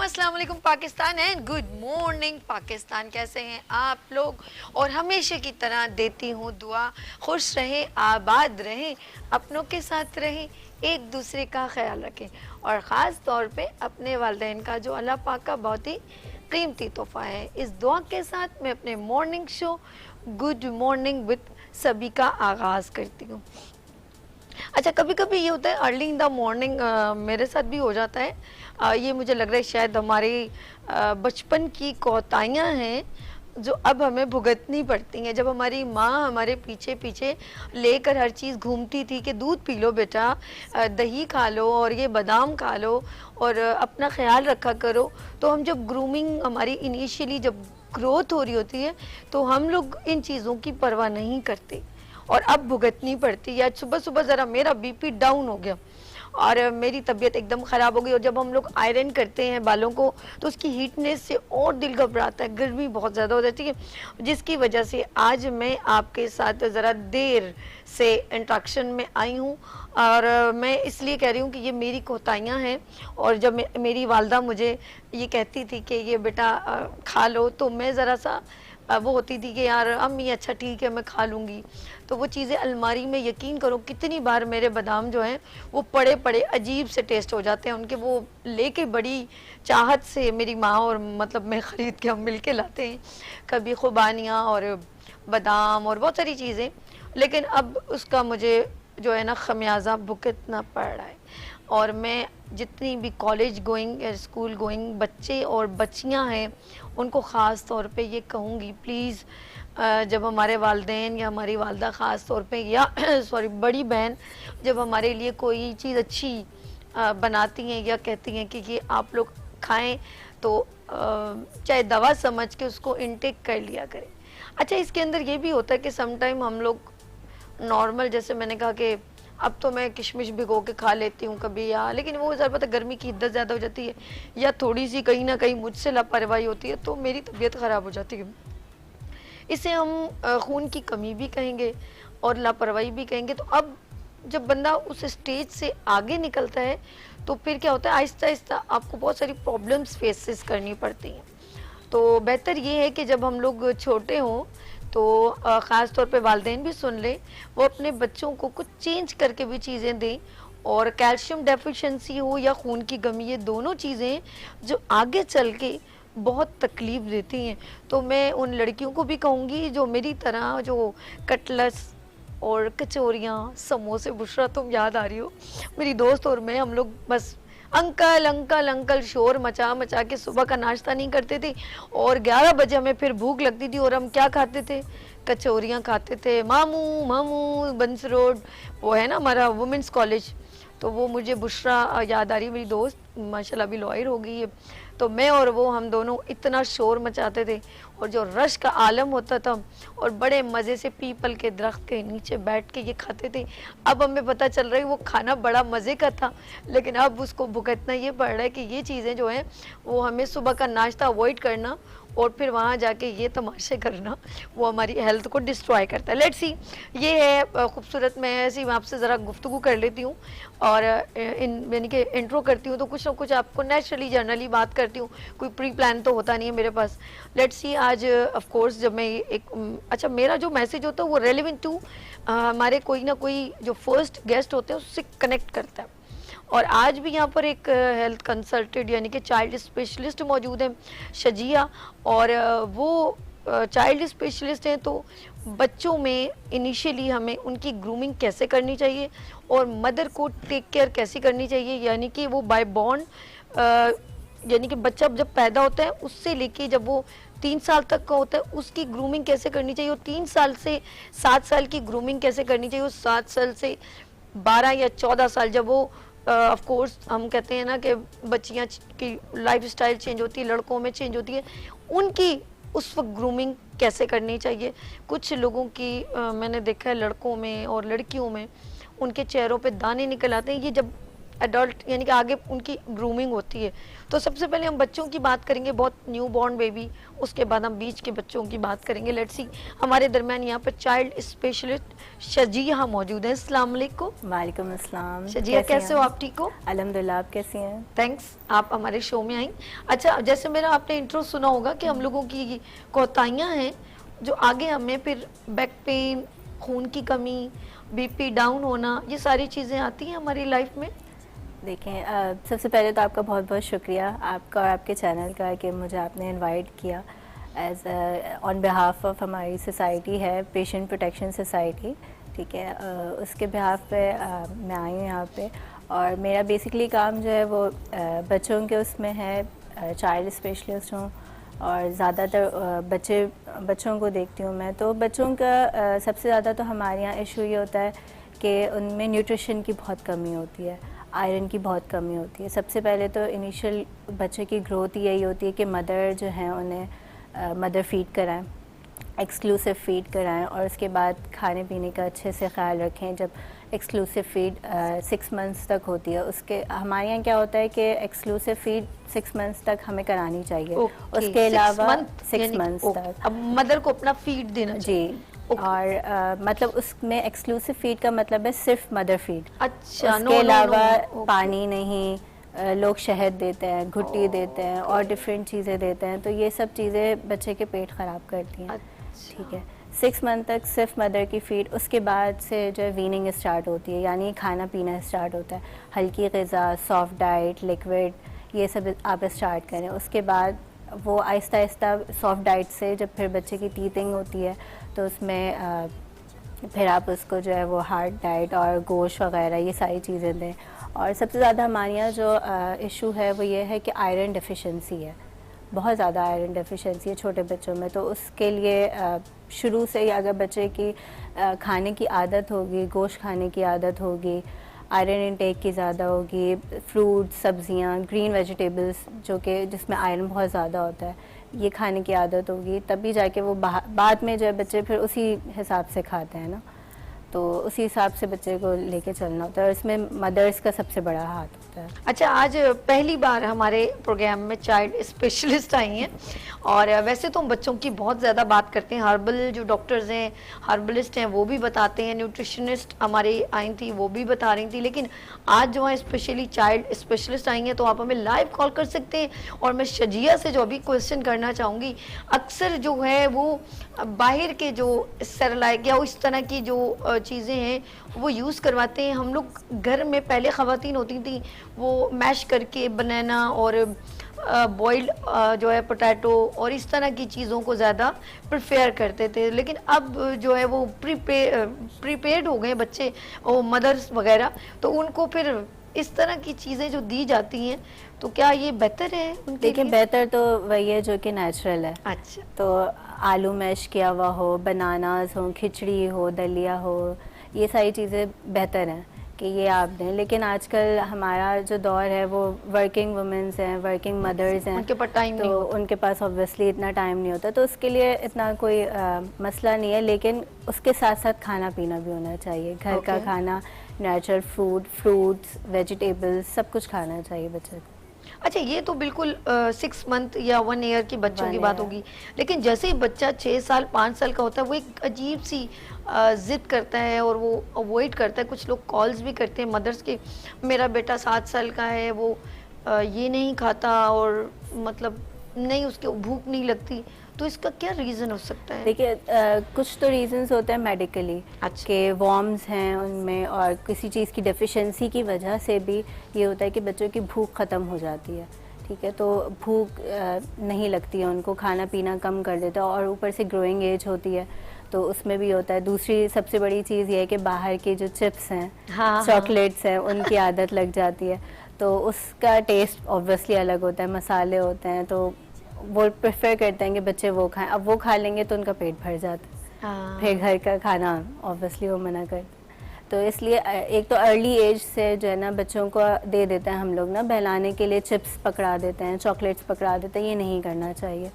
अस्सलाम वालेकुम Pakistan and good morning Pakistan. कैसे हैं आप लोग? और हमेशा की तरह देती हूँ दुआ, खुश रहें, आबाद रहें, अपनों के साथ रहें, एक दूसरे का ख्याल रखें और ख़ास तौर पे अपने वालिदैन का जो अल्लाह पाक का बहुत ही कीमती तोहफ़ा है। इस दुआ के साथ मैं अपने morning show good morning with सभी का आगाज़ करती हूँ। अच्छा, कभी कभी ये होता है अर्ली इन द मॉर्निंग, मेरे साथ भी हो जाता है। ये मुझे लग रहा है शायद हमारी बचपन की कोताहियाँ हैं जो अब हमें भुगतनी पड़ती हैं। जब हमारी माँ हमारे पीछे पीछे लेकर हर चीज़ घूमती थी कि दूध पी लो बेटा, दही खा लो और ये बादाम खा लो और अपना ख्याल रखा करो, तो हम जब ग्रूमिंग हमारी इनिशियली जब ग्रोथ हो रही होती है तो हम लोग इन चीज़ों की परवाह नहीं करते और अब भुगतनी पड़ती है। सुबह सुबह ज़रा मेरा बीपी डाउन हो गया और मेरी तबीयत एकदम ख़राब हो गई और जब हम लोग आयरन करते हैं बालों को तो उसकी हीटनेस से और दिल घबराता है, गर्मी बहुत ज़्यादा हो जाती है, जिसकी वजह से आज मैं आपके साथ ज़रा देर से इंट्रैक्शन में आई हूँ। और मैं इसलिए कह रही हूँ कि ये मेरी कोताहियाँ हैं और जब मेरी वालदा मुझे ये कहती थी कि ये बेटा खा लो, तो मैं ज़रा सा वो होती थी कि यार अम्मी अच्छा ठीक है मैं खा लूँगी, तो वो चीज़ें अलमारी में यकीन करो कितनी बार मेरे बादाम जो हैं वो पड़े पड़े अजीब से टेस्ट हो जाते हैं उनके, वो लेके बड़ी चाहत से मेरी माँ और मतलब मैं ख़रीद के हम मिल के लाते हैं, कभी खुबानियाँ और बादाम और बहुत सारी चीज़ें, लेकिन अब उसका मुझे जो है ना खमियाजा भुगतना पड़ रहा है। और मैं जितनी भी कॉलेज गोइंग या स्कूल गोइंग बच्चे और बच्चियां हैं उनको ख़ास तौर पे ये कहूँगी, प्लीज़ जब हमारे वालिदैन या हमारी वालदा ख़ास तौर पे या सॉरी बड़ी बहन जब हमारे लिए कोई चीज़ अच्छी बनाती हैं या कहती हैं कि ये आप लोग खाएं, तो चाहे दवा समझ के उसको इनटेक कर लिया करें। अच्छा, इसके अंदर ये भी होता है कि समटाइम हम लोग नॉर्मल, जैसे मैंने कहा कि अब तो मैं किशमिश भिगो के खा लेती हूँ कभी, या लेकिन वो ज़रा पता गर्मी की हिद्दत ज़्यादा हो जाती है या थोड़ी सी कहीं ना कहीं मुझसे लापरवाही होती है तो मेरी तबीयत ख़राब हो जाती है। इसे हम खून की कमी भी कहेंगे और लापरवाही भी कहेंगे। तो अब जब बंदा उस स्टेज से आगे निकलता है तो फिर क्या होता है, आहिस्ता आहिस्ता आपको बहुत सारी प्रॉब्लम्स फेसेस करनी पड़ती हैं। तो बेहतर ये है कि जब हम लोग छोटे हों तो ख़ास तौर पे वालिदैन भी सुन लें, वो अपने बच्चों को कुछ चेंज करके भी चीज़ें दें। और कैल्शियम डेफिशिएंसी हो या खून की कमी, ये दोनों चीज़ें जो आगे चल के बहुत तकलीफ़ देती हैं। तो मैं उन लड़कियों को भी कहूँगी जो मेरी तरह जो कटलेट्स और कचौरियाँ समोसे, बुशरा तुम याद आ रही हो, मेरी दोस्त और मैं हम लोग बस अंकल अंकल अंकल शोर मचा मचा के सुबह का नाश्ता नहीं करते थे और 11 बजे हमें फिर भूख लगती थी और हम क्या खाते थे, कचौरियाँ खाते थे। मामू मामू बंस रोड वो है ना हमारा वुमेंस कॉलेज, तो वो मुझे बुशरा याद आ रही है, मेरी दोस्त माशाल्लाह अभी लॉयर हो गई है। तो मैं और वो हम दोनों इतना शोर मचाते थे और जो रश का आलम होता था और बड़े मज़े से पीपल के दरख्त के नीचे बैठ के ये खाते थे। अब हमें पता चल रहा है वो खाना बड़ा मज़े का था, लेकिन अब उसको भुगतना ये पड़ रहा है कि ये चीज़ें जो हैं वो हमें सुबह का नाश्ता अवॉइड करना और फिर वहाँ जाके ये तमाशे करना वो हमारी हेल्थ को डिस्ट्रॉय करता है। लेट्स सी, ये है खूबसूरत, मैं ऐसी आपसे ज़रा गुफ्तगू कर लेती हूँ और यानी कि इंट्रो करती हूँ तो कुछ ना कुछ आपको नेचुरली जनरली बात करती हूँ, कोई प्री प्लान तो होता नहीं है मेरे पास। लेट्स सी, आज ऑफ कोर्स जब मैं एक अच्छा मेरा जो मैसेज होता है वो रेलिवेंट टू हमारे कोई ना कोई जो फर्स्ट गेस्ट होते हैं उससे कनेक्ट करता है। और आज भी यहाँ पर एक हेल्थ कंसल्टेंट यानी कि चाइल्ड स्पेशलिस्ट मौजूद है, शजिया, और वो चाइल्ड स्पेशलिस्ट हैं। तो बच्चों में इनिशियली हमें उनकी ग्रूमिंग कैसे करनी चाहिए और मदर को टेक केयर कैसे करनी चाहिए, यानी कि वो बाय बॉर्न यानी कि बच्चा जब पैदा होता है उससे लेके जब वो 3 साल तक का होता है उसकी ग्रूमिंग कैसे करनी चाहिए और 3 साल से 7 साल की ग्रूमिंग कैसे करनी चाहिए और 7 साल से 12 या 14 साल जब वो ऑफ कोर्स हम कहते हैं ना कि बच्चियां की लाइफ स्टाइल चेंज होती है, लड़कों में चेंज होती है, उनकी उस वक्त ग्रूमिंग कैसे करनी चाहिए। कुछ लोगों की मैंने देखा है लड़कों में और लड़कियों में उनके चेहरों पे दाने निकल आते हैं, ये जब एडल्ट यानी कि आगे उनकी ग्रूमिंग होती है। तो सबसे पहले हम बच्चों की बात करेंगे, बहुत न्यू बॉर्न बेबी, उसके बाद हम बीच के बच्चों की बात करेंगे। लेट्स सी, हमारे दरमियान यहाँ पर चाइल्ड स्पेशलिस्ट शजिया मौजूद है। अस्सलाम वालेकुम। वालेकुम अस्सलाम। शजिया कैसे हो आप? ठीक हो? अल्हम्दुलिल्लाह, आप कैसी हैं? थैंक्स, आप हमारे शो में आई। अच्छा, जैसे मेरा आपने इंट्रो सुना होगा कि हम लोगों की कोताहियाँ हैं जो आगे हमें फिर बैक पेन, खून की कमी, बीपी डाउन होना, ये सारी चीज़ें आती हैं हमारी लाइफ में। देखें, सबसे पहले तो आपका बहुत बहुत शुक्रिया, आपका और आपके चैनल का, कि मुझे आपने इनवाइट किया एज ऑन बिहाफ ऑफ हमारी सोसाइटी है, पेशेंट प्रोटेक्शन सोसाइटी। ठीक है, उसके बिहाफ पे मैं आई हूँ यहाँ पे। और मेरा बेसिकली काम जो है वो बच्चों के उसमें है, चाइल्ड स्पेशलिस्ट हूँ और ज़्यादातर बच्चों को देखती हूँ मैं। तो बच्चों का सबसे ज़्यादा तो हमारे यहाँ इशू ये होता है कि उनमें न्यूट्रिशन की बहुत कमी होती है, आयरन की बहुत कमी होती है। सबसे पहले तो इनिशियल बच्चे की ग्रोथ यही होती है कि मदर जो हैं उन्हें मदर फीड कराएं, एक्सक्लूसिव फीड कराएं, और उसके बाद खाने पीने का अच्छे से ख्याल रखें। जब एक्सक्लूसिव फीड 6 मंथ्स तक होती है, उसके हमारे यहाँ क्या होता है कि एक्सक्लूसिव फीड 6 मंथ्स तक हमें करानी चाहिए। उसके अलावा 6 मंथ्स तक अब मदर को अपना फीड देना जी। और मतलब उसमें एक्सक्लूसिव फीड का मतलब है सिर्फ मदर फीड। अच्छा, उसके अलावा पानी नहीं, लोग शहद देते हैं, घुट्टी देते हैं और डिफरेंट चीज़ें देते हैं, तो ये सब चीज़ें बच्चे के पेट ख़राब करती हैं। ठीक है, 6 मंथ तक सिर्फ मदर की फीड। उसके बाद से जो है वीनिंग स्टार्ट होती है, यानी खाना पीना स्टार्ट होता है। हल्की ग़िज़ा, सॉफ्ट डाइट, लिक्विड, ये सब आप स्टार्ट करें। उसके बाद वो आहिस्ता आहिस्ता सॉफ्ट डाइट से जब फिर बच्चे की टीथिंग होती है तो उसमें फिर आप उसको जो है वो हार्ड डाइट और गोश्त वगैरह ये सारी चीज़ें दें। और सबसे ज़्यादा हमारे यहाँ जो इशू है वो ये है कि आयरन डेफिशिएंसी है, बहुत ज़्यादा आयरन डेफिशिएंसी है छोटे बच्चों में। तो उसके लिए शुरू से ही अगर बच्चे की खाने की आदत होगी, गोश्त खाने की आदत होगी, आयरन इंटेक की ज़्यादा होगी, फ्रूट, सब्जियां, ग्रीन वेजिटेबल्स जो कि जिसमें आयरन बहुत ज़्यादा होता है, ये खाने की आदत होगी, तभी जाके वो बाद में जो है बच्चे फिर उसी हिसाब से खाते हैं ना। तो उसी हिसाब से बच्चे को लेके चलना होता है और इसमें मदर्स का सबसे बड़ा हाथ होता है। अच्छा, आज पहली बार हमारे प्रोग्राम में चाइल्ड स्पेशलिस्ट आई हैं, और वैसे तो हम बच्चों की बहुत ज़्यादा बात करते हैं, हर्बल जो डॉक्टर्स हैं, हर्बलिस्ट हैं, वो भी बताते हैं, न्यूट्रिशनिस्ट हमारी आई थी वो भी बता रही थी, लेकिन आज जो है स्पेशली चाइल्ड स्पेशलिस्ट आई हैं, तो आप हमें लाइव कॉल कर सकते हैं। और मैं शजिया से जो अभी क्वेश्चन करना चाहूँगी, अक्सर जो है वो बाहर के जो सेरेलैक या इस तरह की जो चीज़ें हैं वो यूज़ करवाते हैं। हम लोग घर में पहले ख़वातीन होती थी वो मैश करके बनाना और बॉइल्ड जो है पोटैटो और इस तरह की चीज़ों को ज़्यादा प्रिफेयर करते थे, लेकिन अब जो है वो प्रीपेड हो गए बच्चे और मदर्स वगैरह, तो उनको फिर इस तरह की चीज़ें जो दी जाती हैं, तो क्या ये बेहतर है उनके लिए? देखिए, बेहतर तो वही है जो कि नेचुरल है। अच्छा, तो आलू मैश किया हुआ हो, बनानास हो, खिचड़ी हो, दलिया हो, ये सारी चीज़ें बेहतर हैं कि ये आप दें। लेकिन आजकल हमारा जो दौर है वो वर्किंग वुमेन्स हैं, वर्किंग मदर्स हैं, उनके पास टाइम नहीं होता। उनके पास ऑब्वियसली इतना टाइम नहीं होता, तो उसके लिए इतना कोई मसला नहीं है। लेकिन उसके साथ साथ खाना पीना भी होना चाहिए, घर का खाना, नेचुरल फ्रूट्स, वेजिटेबल्स, सब कुछ खाना चाहिए बच्चे को। अच्छा, ये तो बिल्कुल 6 मंथ या 1 ईयर की बच्चों की बात होगी, लेकिन जैसे ही बच्चा 6 साल 5 साल का होता है वो एक अजीब सी ज़िद करता है और वो अवॉइड करता है। कुछ लोग कॉल्स भी करते हैं मदर्स के, मेरा बेटा 7 साल का है, वो ये नहीं खाता और मतलब नहीं, उसके भूख नहीं लगती, तो इसका क्या रीज़न हो सकता है? देखिए, कुछ तो रीजंस होते हैं मेडिकली, अच्छा, कि वॉर्म्स हैं उनमें और किसी चीज़ की डेफिशिएंसी की वजह से भी ये होता है कि बच्चों की भूख ख़त्म हो जाती है। ठीक है, तो भूख नहीं लगती है उनको, खाना पीना कम कर देता है, और ऊपर से ग्रोइंग एज होती है तो उसमें भी होता है। दूसरी सबसे बड़ी चीज़ ये है कि बाहर के जो चिप्स हैं, चॉकलेट्स हैं, उनकी आदत लग जाती है, तो उसका टेस्ट ऑब्वियसली अलग होता है, मसाले होते हैं, तो वो प्रेफर करते हैं कि बच्चे वो खाएं। अब वो खा लेंगे तो उनका पेट भर जाता है, फिर घर का खाना ऑब्वियसली वो मना करते हैं। तो इसलिए एक तो अर्ली एज से जो है ना बच्चों को दे देते हैं हम लोग ना, बहलाने के लिए चिप्स पकड़ा देते हैं, चॉकलेट्स पकड़ा देते हैं, ये नहीं करना चाहिए,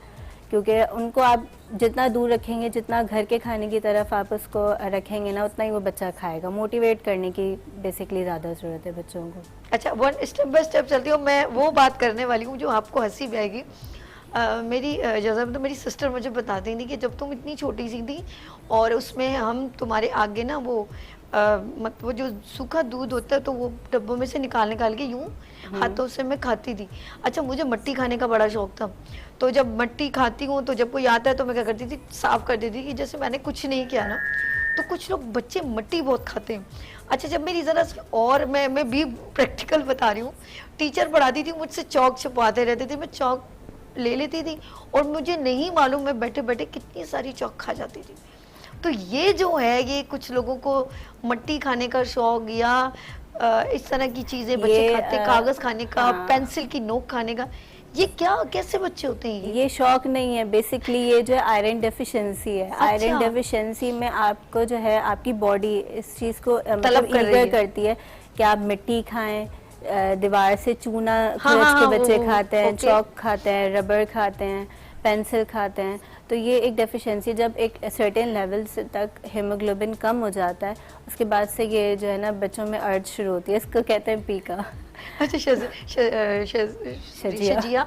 क्योंकि उनको आप जितना दूर रखेंगे, जितना घर के खाने की तरफ आप उसको रखेंगे ना, उतना ही वो बच्चा खाएगा। मोटिवेट करने की बेसिकली ज़्यादा ज़रूरत है बच्चों को। अच्छा, वन स्टेप बाय स्टेप चलती हूँ। मैं वो बात करने वाली हूँ जो आपको हंसी भी आएगी। जैसा तो मेरी सिस्टर मुझे बताती थी कि जब तुम इतनी छोटी सी थी और उसमें हम तुम्हारे आगे ना वो वो जो सूखा दूध होता है तो वो डब्बों में से निकाल निकाल के यूं हाथों से मैं खाती थी। अच्छा, मुझे मट्टी खाने का बड़ा शौक था, तो जब मट्टी खाती हूँ तो जब कोई आता है तो मैं क्या करती थी, साफ कर देती थी कि जैसे मैंने कुछ नहीं किया ना। तो कुछ लोग बच्चे मट्टी बहुत खाते हैं। अच्छा, जब मेरी ज़रा और मैं भी प्रैक्टिकल बता रही हूँ, टीचर पढ़ाती थी, मुझसे चौक छुपवाते रहते थे, मैं चौक ले लेती थी और मुझे नहीं मालूम मैं बैठे बैठे कितनी सारी चौक खा जाती थी। तो ये जो है, ये कुछ लोगों को मट्टी खाने का शौक या इस तरह की चीज़ें बच्चे खाते, कागज़ खाने का, हाँ। पेंसिल की नोक खाने का, ये क्या कैसे बच्चे होते हैं? ये शौक नहीं है, बेसिकली ये जो आयरन डेफिशिएंसी है। अच्छा। आयरन डेफिशिएंसी में आपको जो है आपकी बॉडी इस चीज़ को तलब कर रही है। करती है कि आप मिट्टी खाएं, दीवार से चूना हाँ, खर्च के हाँ, बच्चे वो, खाते हैं, ओके। चौक खाते हैं, रबर खाते हैं, पेंसिल खाते हैं। तो ये एक डेफिशिएंसी, जब एक सर्टेन लेवल से तक हीमोग्लोबिन कम हो जाता है, उसके बाद से ये जो है ना बच्चों में अर्ज शुरू होती है, इसको कहते हैं पीका। अच्छा, शजिया। शजिया,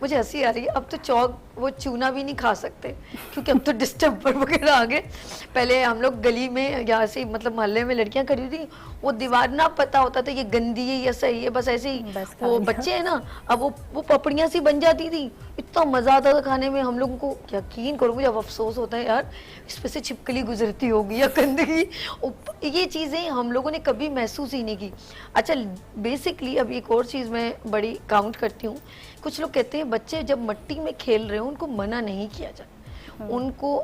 मुझे हंसी आ रही है। अब तो चौक वो चूना भी नहीं खा सकते क्योंकि अब तो डिस्टर्बर वगैरह आ गए। पहले हम लोग गली में या ऐसे मतलब मोहल्ले में लड़कियां खड़ी थी, वो दीवार ना पता होता था ये गंदी है या सही है, बस ऐसे ही बस खा वो लिया। बच्चे है ना, अब वो पपड़ियाँ सी बन जाती थी। इतना मजा आता था खाने में। हम लोगों को यकीन करो, मुझे अब अफसोस होता है यार, इस पे से छिपकली गुजरती होगी या गंदगी। ये चीज़ें हम लोगों ने कभी महसूस ही नहीं की। अच्छा, बेसिकली अब एक और चीज़ मैं बड़ी काउंट करती हूँ। कुछ लोग कहते हैं बच्चे जब मट्टी में खेल रहे हो उनको मना नहीं किया जाए, उनको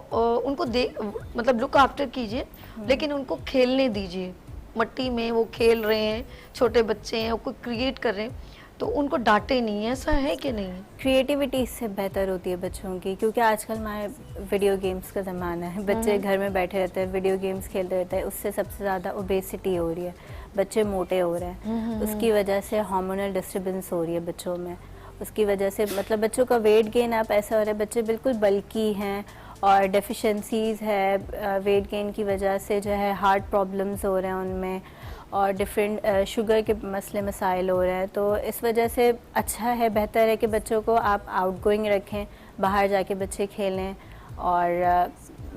मतलब लुक आफ्टर कीजिए, लेकिन उनको खेलने दीजिए। मट्टी में वो खेल रहे हैं, छोटे बच्चे हैं, वो कोई क्रिएट कर रहे हैं, तो उनको डांटे नहीं। ऐसा है कि नहीं? क्रिएटिविटी इससे बेहतर होती है बच्चों की, क्योंकि आजकल हमारे वीडियो गेम्स का ज़माना है। बच्चे घर में बैठे रहते हैं, वीडियो गेम्स खेलते रहते हैं, उससे सबसे ज़्यादा ओबेसिटी हो रही है, बच्चे मोटे हो रहे हैं। उसकी वजह से हार्मोनल डिस्टर्बेंस हो रही है बच्चों में। उसकी वजह से मतलब बच्चों का वेट गेन आप ऐसा हो रहा है, बच्चे बिल्कुल बल्की हैं और डेफिशिएंसीज़ है। वेट गेन की वजह से जो है हार्ट प्रॉब्लम्स हो रहे हैं उनमें, और डिफरेंट शुगर के मसले मसाइल हो रहे हैं। तो इस वजह से अच्छा है, बेहतर है कि बच्चों को आप आउटगोइंग रखें, बाहर जाके बच्चे खेलें, और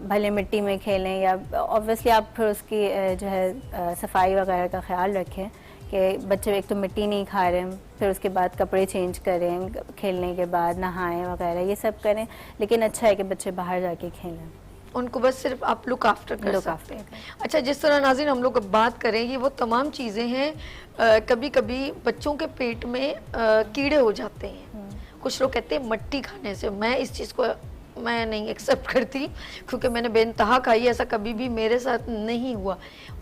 भले मिट्टी में खेलें, या ऑब्वियसली आप फिर उसकी जो है सफाई वगैरह का ख्याल रखें कि बच्चे एक तो मिट्टी नहीं खा रहे हैं, फिर उसके बाद कपड़े चेंज करें, खेलने के बाद नहाएं वगैरह, ये सब करें। लेकिन अच्छा है कि बच्चे बाहर जाके खेलें, उनको बस सिर्फ आप लुक आफ्टर कर Look सकते हैं। after। अच्छा, जिस तरह नाज़रीन हम लोग अब बात करें, ये वो तमाम चीज़ें हैं। कभी कभी बच्चों के पेट में कीड़े हो जाते हैं। कुछ लोग कहते हैं मट्टी खाने से। मैं इस चीज़ को मैं नहीं एक्सेप्ट करती, क्योंकि मैंने बेइंतहा खाई, ऐसा कभी भी मेरे साथ नहीं हुआ।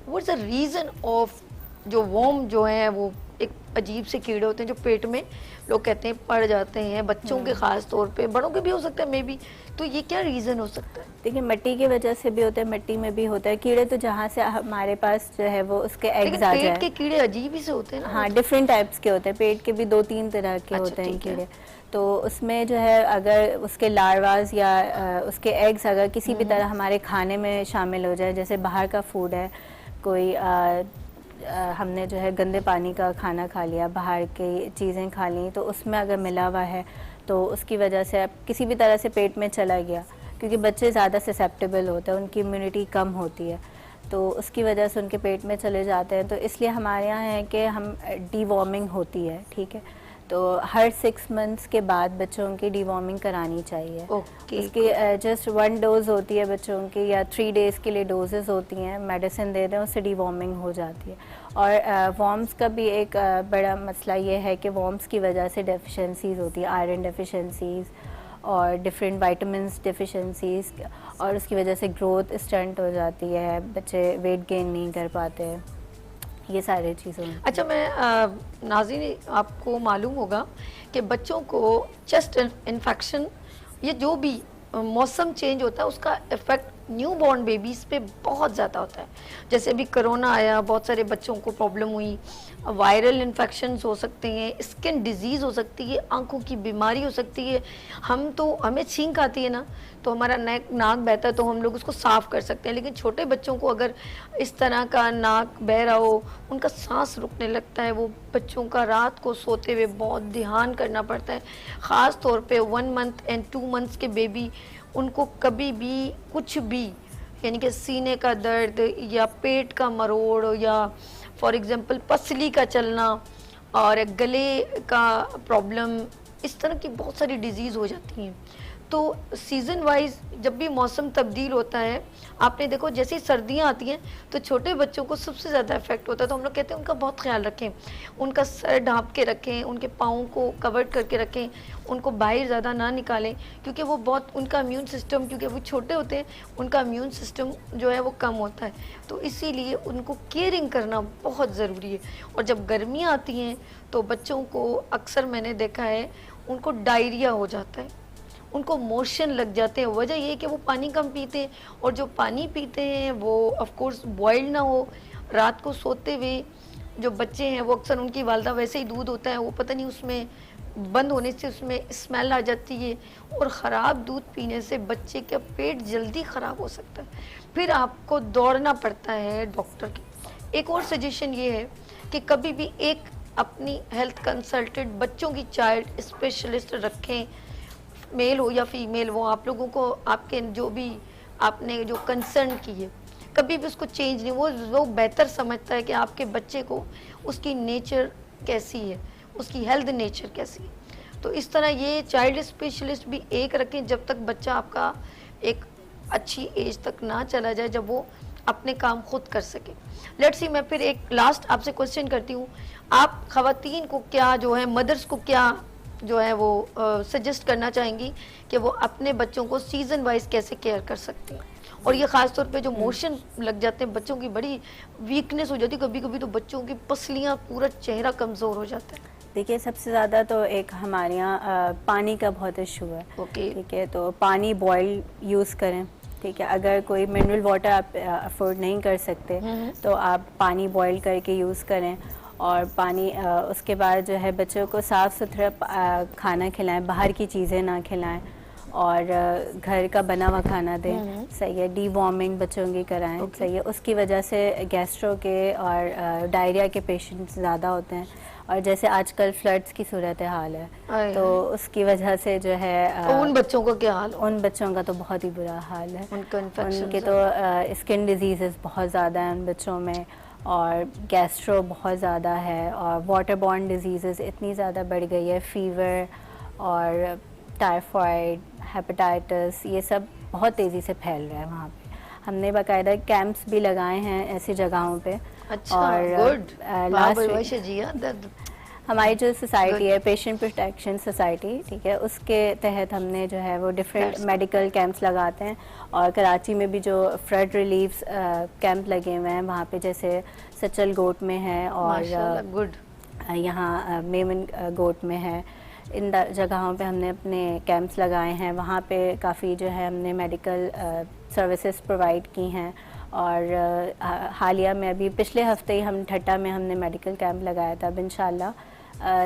व्हाट्स द रीज़न ऑफ जो वर्म जो है वो एक अजीब से कीड़े होते हैं जो पेट में लोग कहते हैं पड़ जाते हैं, बच्चों के खास तौर पे, बड़ों के भी हो सकता है मे बी। तो ये क्या रीज़न हो सकता है? देखिए, मिट्टी की वजह से भी होता है, मिट्टी में भी होता है कीड़े। तो जहाँ से हमारे पास जो है वो उसके एग्स आ लेकिन जाए। पेट के कीड़े अजीब ही से होते हैं ना। हाँ, डिफरेंट टाइप्स के होते हैं, पेट के भी 2-3 तरह के अच्छा, होते हैं ठीक है। कीड़े। तो उसमें जो है अगर उसके लार्वास या उसके एग्स अगर किसी भी तरह हमारे खाने में शामिल हो जाए, जैसे बाहर का फूड है, कोई हमने जो है गंदे पानी का खाना खा लिया, बाहर की चीज़ें खा ली, तो उसमें अगर मिला हुआ है तो उसकी वजह से अब किसी भी तरह से पेट में चला गया, क्योंकि बच्चे ज़्यादा ससेप्टेबल होते हैं, उनकी इम्यूनिटी कम होती है, तो उसकी वजह से उनके पेट में चले जाते हैं। तो इसलिए हमारे यहाँ है कि हम डीवॉर्मिंग होती है, ठीक है, तो हर 6 मंथ्स के बाद बच्चों की डीवॉर्मिंग करानी चाहिए। ओके। इसकी जस्ट 1 डोज होती है बच्चों की, या 3 डेज़ के लिए डोजेस होती हैं, मेडिसिन दे दें, उससे डीवॉर्मिंग हो जाती है। और वॉर्म्स का भी एक बड़ा मसला ये है कि वॉर्म्स की वजह से डेफिशिएंसीज़ होती है, आयरन डेफिशिएंसीज़ और डिफरेंट विटामिन्स डेफिशिएंसीज़, और उसकी वजह से ग्रोथ स्टंट हो जाती है, बच्चे वेट गेन नहीं कर पाते हैं, ये सारी चीज़ें। अच्छा, मैं नाज़रीन आपको मालूम होगा कि बच्चों को चेस्ट इन्फेक्शन, ये जो भी मौसम चेंज होता है उसका इफ़ेक्ट न्यू बॉर्न बेबीज़ पे बहुत ज़्यादा होता है। जैसे अभी कोरोना आया, बहुत सारे बच्चों को प्रॉब्लम हुई, वायरल इन्फेक्शंस हो सकते हैं, स्किन डिजीज़ हो सकती है, आंखों की बीमारी हो सकती है। हमें छींक आती है ना, तो हमारा नाक बहता है तो हम लोग उसको साफ़ कर सकते हैं, लेकिन छोटे बच्चों को अगर इस तरह का नाक बह रहा हो, उनका सांस रुकने लगता है, वो बच्चों का रात को सोते हुए बहुत ध्यान करना पड़ता है। ख़ास तौर पे 1 मंथ एंड 2 मंथ्स के बेबी, उनको कभी भी कुछ भी, यानी कि सीने का दर्द या पेट का मरोड़ या फॉर एग्जांपल पसली का चलना और गले का प्रॉब्लम, इस तरह की बहुत सारी डिजीज़ हो जाती हैं। तो सीज़न वाइज जब भी मौसम तब्दील होता है, आपने देखो जैसे ही सर्दियाँ आती हैं तो छोटे बच्चों को सबसे ज़्यादा इफेक्ट होता है। तो हम लोग कहते हैं उनका बहुत ख्याल रखें, उनका सर ढाँप के रखें, उनके पाँव को कवर करके रखें, उनको बाहर ज़्यादा ना निकालें, क्योंकि वो बहुत, उनका इम्यून सिस्टम, क्योंकि वो छोटे होते हैं, उनका इम्यून सिस्टम जो है वो कम होता है, तो इसीलिए उनको केयरिंग करना बहुत ज़रूरी है। और जब गर्मियाँ आती हैं तो बच्चों को अक्सर मैंने देखा है उनको डायरिया हो जाता है, उनको मोशन लग जाते हैं। वजह ये है कि वो पानी कम पीते हैं, और जो पानी पीते हैं वो ऑफ कोर्स बॉइल्ड ना हो। रात को सोते हुए जो बच्चे हैं वो अक्सर, उनकी वालदा वैसे ही दूध होता है, वो पता नहीं उसमें बंद होने से उसमें स्मेल आ जाती है, और ख़राब दूध पीने से बच्चे का पेट जल्दी ख़राब हो सकता है, फिर आपको दौड़ना पड़ता है डॉक्टर के। एक और सजेशन ये है कि कभी भी एक अपनी हेल्थ कंसल्टेंट, बच्चों की चाइल्ड स्पेशलिस्ट रखें, मेल हो या फीमेल, वो आप लोगों को, आपके जो भी आपने जो कंसर्न की है, कभी भी उसको चेंज नहीं, वो बेहतर समझता है कि आपके बच्चे को उसकी नेचर कैसी है, उसकी हेल्थ नेचर कैसी है। तो इस तरह ये चाइल्ड स्पेशलिस्ट भी एक रखें जब तक बच्चा आपका एक अच्छी एज तक ना चला जाए, जब वो अपने काम खुद कर सके। लेट्स सी, मैं फिर एक लास्ट आपसे क्वेश्चन करती हूँ, आप ख़वातीन को क्या जो है, मदर्स को क्या जो है वो सजेस्ट करना चाहेंगी कि वो अपने बच्चों को सीज़न वाइज कैसे केयर कर सकती हैं? और ये ख़ास तौर पे जो मोशन लग जाते हैं, बच्चों की बड़ी वीकनेस हो जाती है, कभी कभी तो बच्चों की पसलियाँ, पूरा चेहरा कमज़ोर हो जाता है। देखिए, सबसे ज़्यादा तो एक हमारे यहाँ पानी का बहुत इशू है। ओके, ठीक है, तो पानी बॉयल यूज़ करें। ठीक है, अगर कोई मिनरल वाटर आप अफोर्ड नहीं कर सकते तो आप पानी बॉयल करके यूज़ करें। और पानी उसके बाद जो है बच्चों को साफ़ सुथरा खाना खिलाएं, बाहर की चीज़ें ना खिलाएं, और घर का बना हुआ खाना दें। सही है, डीवॉर्मिंग बच्चों की कराएं। सही है, उसकी वजह से गैस्ट्रो के और डायरिया के पेशेंट्स ज़्यादा होते हैं, और जैसे आजकल फ्लड्स की सूरत हाल है, तो उसकी वजह से जो है तो उन बच्चों का क्या हाल? उन बच्चों का तो बहुत ही बुरा हाल है, उनके तो स्किन डिजीज़ बहुत ज़्यादा हैं उन बच्चों में, और गैस्ट्रो बहुत ज़्यादा है, और वाटर बॉर्न डिजीज़ इतनी ज़्यादा बढ़ गई है, फीवर और टाइफाइड, हेपेटाइटिस, ये सब बहुत तेज़ी से फैल रहा है वहाँ पे। हमने बाकायदा कैंप्स भी लगाए हैं ऐसी जगहों पे। अच्छा, और लास्ट हमारी जो सोसाइटी है, पेशेंट प्रोटेक्शन सोसाइटी, ठीक है, उसके तहत हमने जो है वो डिफरेंट मेडिकल कैंप्स लगाते हैं, और कराची में भी जो फ्लड रिलीफ कैंप लगे हुए हैं वहाँ पे, जैसे सचल गोट में है और यहाँ मेमन गोट में है, इन जगहों पे हमने अपने कैंप्स लगाए हैं। वहाँ पे काफ़ी जो है हमने मेडिकल सर्विसेज प्रोवाइड की हैं, और हालिया में अभी पिछले हफ्ते ही हम ठट्टा में हमने मेडिकल कैंप लगाया था। अब इंशाल्लाह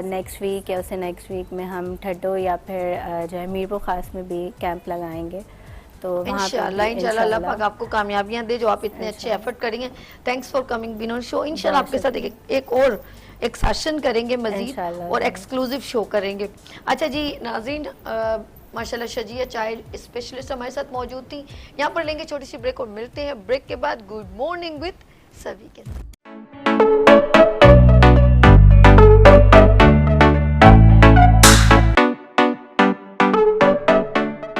नेक्स्ट वीक या उससे नेक्स्ट वीक में हम ठट्टो या फिर जो है मीरपुर खास में भी कैंप लगाएंगे। तो इंशाल्लाह अल्लाह पाक आपको कामयाबियां दे, जो आप इतने अच्छे एफर्ट करेंगे। Thanks for coming been on show. इंशाल्लाह आपके साथ एक और एक सेशन करेंगे मजीद, और एक्सक्लूसिव शो करेंगे। अच्छा जी नाज़रीन, माशाल्लाह शजिया चाइल्ड स्पेशलिस्ट हमारे साथ मौजूद थी। यहाँ पर लेंगे छोटी सी ब्रेक और मिलते हैं ब्रेक के बाद गुड मॉर्निंग विद सभी के साथ।